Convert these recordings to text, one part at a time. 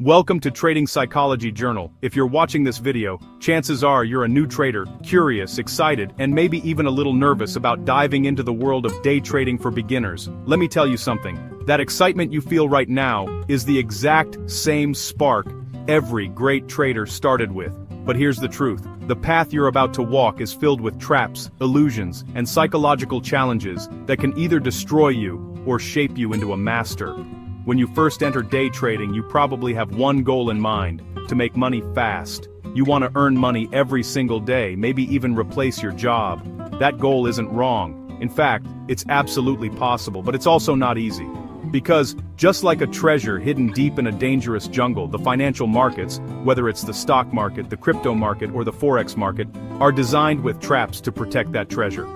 Welcome to Trading Psychology Journal. If you're watching this video, chances are you're a new trader, curious, excited, and maybe even a little nervous about diving into the world of day trading for beginners. Let me tell you something. That excitement you feel right now is the exact same spark every great trader started with. But here's the truth. The path you're about to walk is filled with traps, illusions, and psychological challenges that can either destroy you or shape you into a master. When you first enter day trading, you probably have one goal in mind: to make money fast. You want to earn money every single day, maybe even replace your job. That goal isn't wrong. In fact, it's absolutely possible, but it's also not easy. Because, just like a treasure hidden deep in a dangerous jungle, the financial markets, whether it's the stock market, the crypto market, or the forex market, are designed with traps to protect that treasure.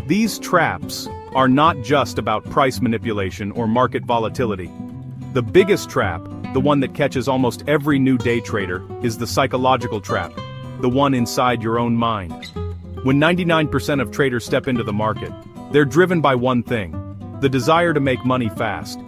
These traps are not just about price manipulation or market volatility. The biggest trap, the one that catches almost every new day trader, is the psychological trap, the one inside your own mind. When 99% of traders step into the market, they're driven by one thing: the desire to make money fast.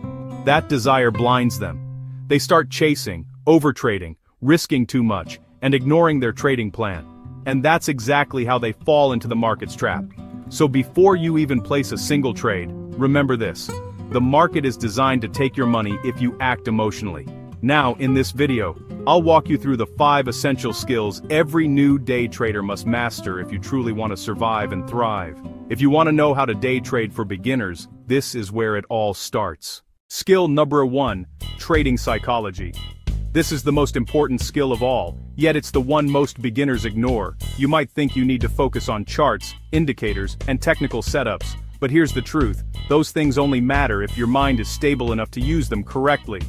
That desire blinds them. They start chasing, overtrading, risking too much, and ignoring their trading plan. And that's exactly how they fall into the market's trap. So before you even place a single trade, remember this: the market is designed to take your money if you act emotionally. Now, in this video, I'll walk you through the 5 essential skills every new day trader must master if you truly want to survive and thrive. If you want to know how to day trade for beginners, this is where it all starts. Skill number 1, trading psychology. This is the most important skill of all, yet it's the one most beginners ignore. You might think you need to focus on charts, indicators, and technical setups, but here's the truth: those things only matter if your mind is stable enough to use them correctly.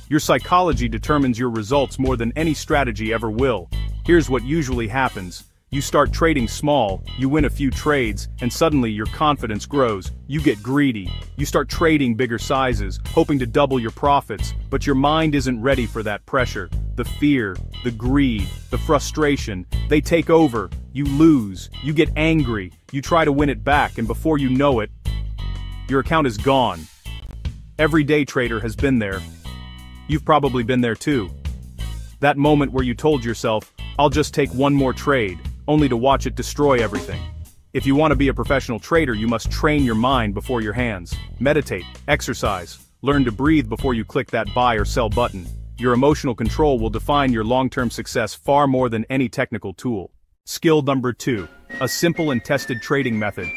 Your psychology determines your results more than any strategy ever will. Here's what usually happens. You start trading small, you win a few trades, and suddenly your confidence grows. You get greedy. You start trading bigger sizes, hoping to double your profits, but your mind isn't ready for that pressure. The fear, the greed, the frustration, they take over. You lose, you get angry, you try to win it back, and before you know it, your account is gone. Every day trader has been there. You've probably been there too. That moment where you told yourself, "I'll just take one more trade," only to watch it destroy everything. If you want to be a professional trader, you must train your mind before your hands. Meditate, exercise, learn to breathe before you click that buy or sell button. Your emotional control will define your long-term success far more than any technical tool. Skill number 2, a simple and tested trading method.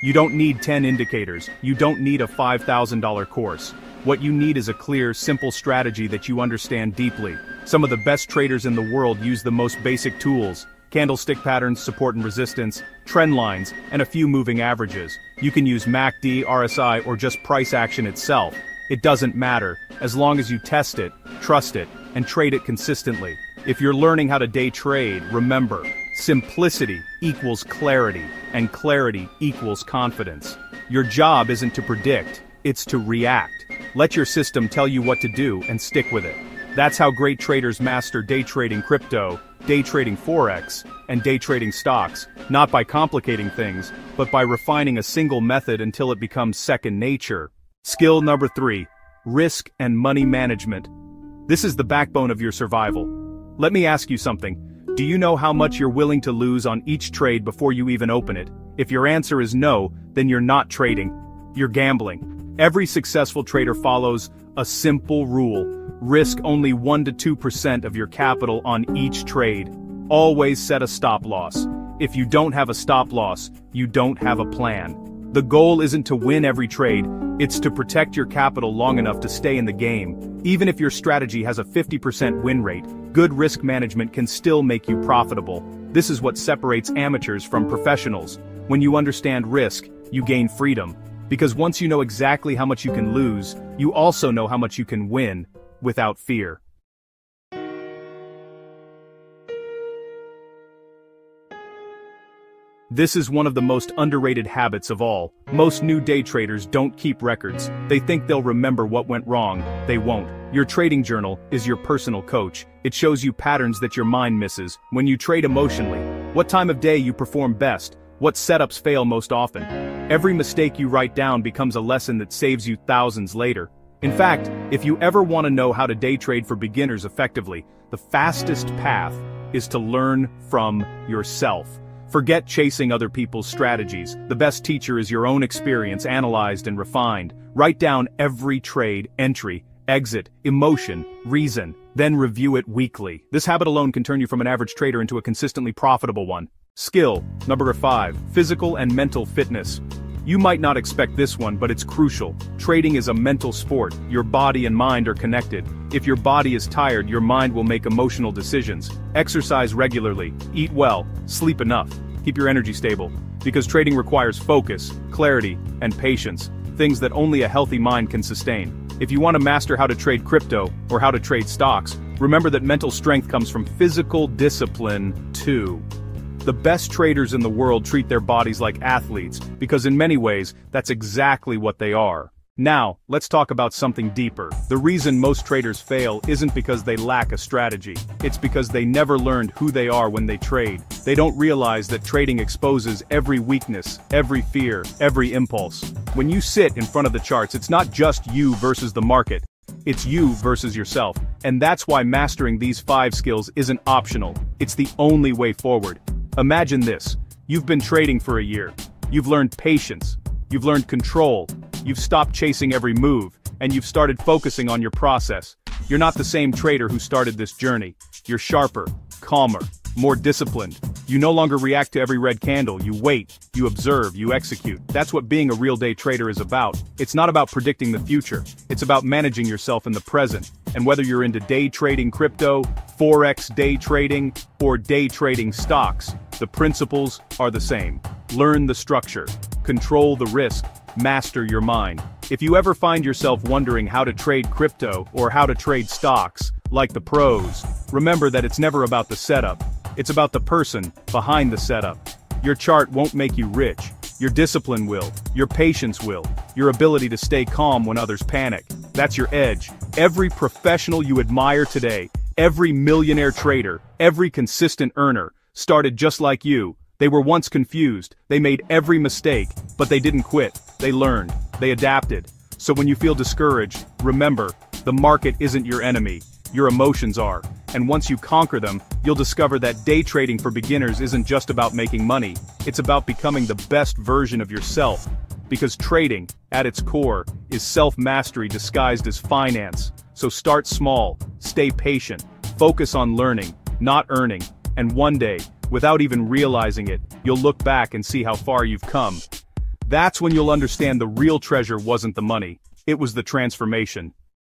You don't need 10 indicators. You don't need a $5,000 course. What you need is a clear, simple strategy that you understand deeply. Some of the best traders in the world use the most basic tools: candlestick patterns, support and resistance, trend lines, and a few moving averages. You can use MACD, RSI, or just price action itself. It doesn't matter, as long as you test it, trust it, and trade it consistently. If you're learning how to day trade, remember, simplicity equals clarity, and clarity equals confidence. Your job isn't to predict, it's to react. Let your system tell you what to do and stick with it. That's how great traders master day trading crypto, day trading forex, and day trading stocks, not by complicating things, but by refining a single method until it becomes second nature. Skill number 3, risk and money management. This is the backbone of your survival. Let me ask you something. Do you know how much you're willing to lose on each trade before you even open it? If your answer is no, then you're not trading. You're gambling. Every successful trader follows a simple rule: risk only 1 to 2% of your capital on each trade. Always set a stop loss. If you don't have a stop loss, you don't have a plan. The goal isn't to win every trade, it's to protect your capital long enough to stay in the game. Even if your strategy has a 50% win rate, good risk management can still make you profitable. This is what separates amateurs from professionals. When you understand risk, you gain freedom. Because once you know exactly how much you can lose, you also know how much you can win, without fear. This is one of the most underrated habits of all. Most new day traders don't keep records. They think they'll remember what went wrong. They won't. Your trading journal is your personal coach. It shows you patterns that your mind misses. When you trade emotionally, what time of day you perform best, what setups fail most often. Every mistake you write down becomes a lesson that saves you thousands later. In fact, if you ever want to know how to day trade for beginners effectively, the fastest path is to learn from yourself. Forget chasing other people's strategies. The best teacher is your own experience analyzed and refined. Write down every trade, entry, exit, emotion, reason, then review it weekly. This habit alone can turn you from an average trader into a consistently profitable one. Skill, number 5, physical and mental fitness. You might not expect this one, but it's crucial. Trading is a mental sport. Your body and mind are connected. If your body is tired, your mind will make emotional decisions. Exercise regularly, eat well, sleep enough. Keep your energy stable, because trading requires focus, clarity, and patience, things that only a healthy mind can sustain. If you want to master how to trade crypto, or how to trade stocks, remember that mental strength comes from physical discipline, too. The best traders in the world treat their bodies like athletes, because in many ways, that's exactly what they are. Now, let's talk about something deeper. The reason most traders fail isn't because they lack a strategy. It's because they never learned who they are when they trade. They don't realize that trading exposes every weakness, every fear, every impulse. When you sit in front of the charts, it's not just you versus the market. It's you versus yourself. And that's why mastering these 5 skills isn't optional. It's the only way forward. Imagine this. You've been trading for a year. You've learned patience. You've learned control. You've stopped chasing every move, and you've started focusing on your process. You're not the same trader who started this journey. You're sharper, calmer, more disciplined. You no longer react to every red candle. You wait, you observe, you execute. That's what being a real day trader is about. It's not about predicting the future. It's about managing yourself in the present. And whether you're into day trading crypto, forex day trading, or day trading stocks, the principles are the same. Learn the structure, control the risk, master your mind. If you ever find yourself wondering how to trade crypto or how to trade stocks, like the pros, remember that it's never about the setup. It's about the person behind the setup. Your chart won't make you rich. Your discipline will. Your patience will. Your ability to stay calm when others panic. That's your edge. Every professional you admire today, every millionaire trader, every consistent earner, started just like you. They were once confused, they made every mistake, but they didn't quit. They learned, they adapted. So when you feel discouraged, remember, the market isn't your enemy, your emotions are. And once you conquer them, you'll discover that day trading for beginners isn't just about making money, it's about becoming the best version of yourself. Because trading, at its core, is self-mastery disguised as finance. So start small, stay patient, focus on learning, not earning, and one day, without even realizing it, you'll look back and see how far you've come. That's when you'll understand the real treasure wasn't the money, it was the transformation.